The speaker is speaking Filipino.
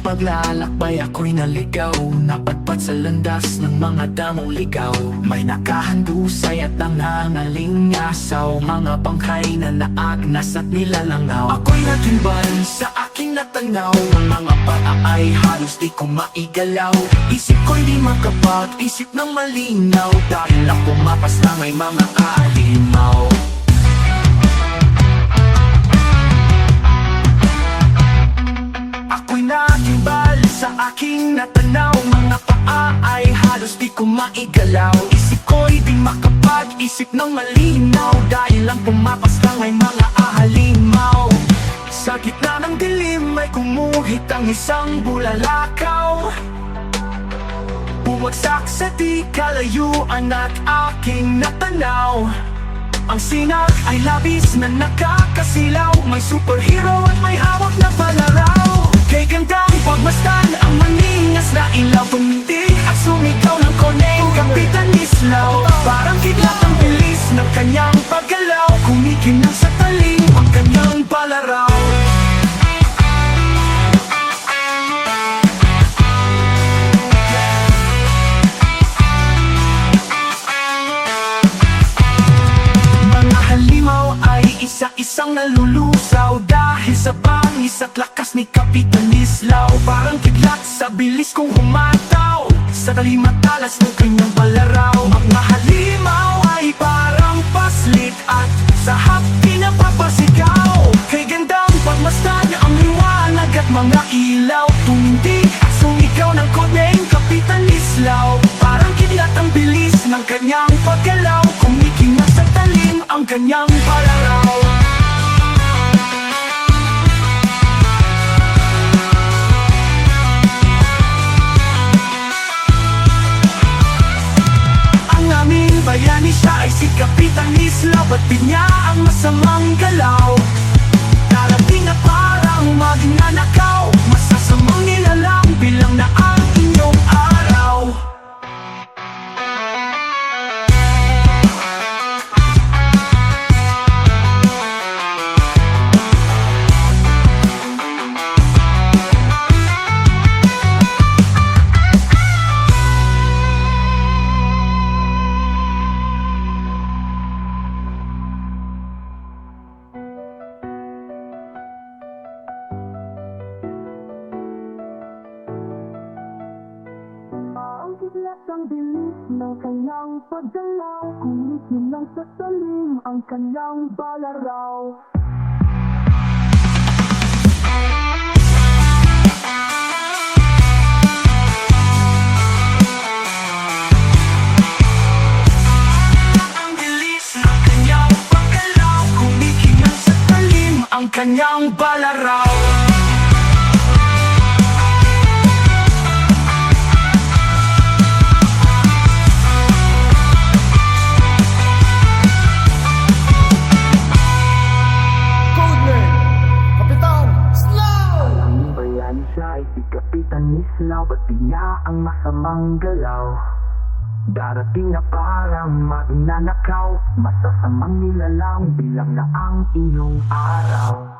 Paglalakbay ako'y naligaw, napadpad sa landas ng mga damong ligaw. May nakahandusay at nangangalingasaw, mga bangkay na naagnas at nilalangaw. Ako'y natimbal sa aking natanaw, ang mga paa ay halos di ko maigalaw. Isip ko'y di makapag-isip ng malinaw, dahil lang pumapas na may mga kaalimaw. Ako'y natimbal sa aking natanaw, mga paa ay halos di ko maigalaw. Isip ko'y di makapag-isip ng malinaw, dahil lang pumapas lang ay mga ahalimaw. Sa gitna ng dilim ay gumuhit ang isang bulalakaw, bumagsak sa di kalayuan at aking natanaw. Ang sinag ay labis na nakakasilaw, may superhero at may hawak na palaraw. Kay gandang pagmasdan ang maningas na ilaw, tumindig at sumigaw ng koneng Kapitan Islaw. Parang kidlat ang bilis ng kanyang paggalaw, kumikinang sa talim ang kanyang palaraw. Mga halimaw ay isa-isang nalulusaw, dahil sa bangis at lakas ni Kapitan Islaw. Parang kidlat sa bilis kong humataw, sa talim at talas ng kanyang palaraw. Mga halimaw ay parang paslit at sa hapdi napapasigaw. Kay gandang pagmasdan ang liwanag at mga ilaw, tumindig at sumigaw ng koneng Kapitan Islaw. Parang kidlat ang bilis ng kanyang paggalaw, kumikinang sa talim ang kanyang palaraw. Bayani siya ay si Kapitan Islaw, batid niya ang masamang galaw. Darating na parang magnanakaw, masasamang nilalang bilang na ang inyong araw. Kidlat ang bilis ng kanyang paggalaw, kumikinang sa talim ang kanyang palaraw. Ang bilis ng kanyang paggalaw, kumikinang sa talim ang kanyang palaraw. Siya ay si Kapitan Islaw, batid niya ang masamang galaw. Darating na parang magnanakaw, masasamang nilalang bilang na ang inyong araw.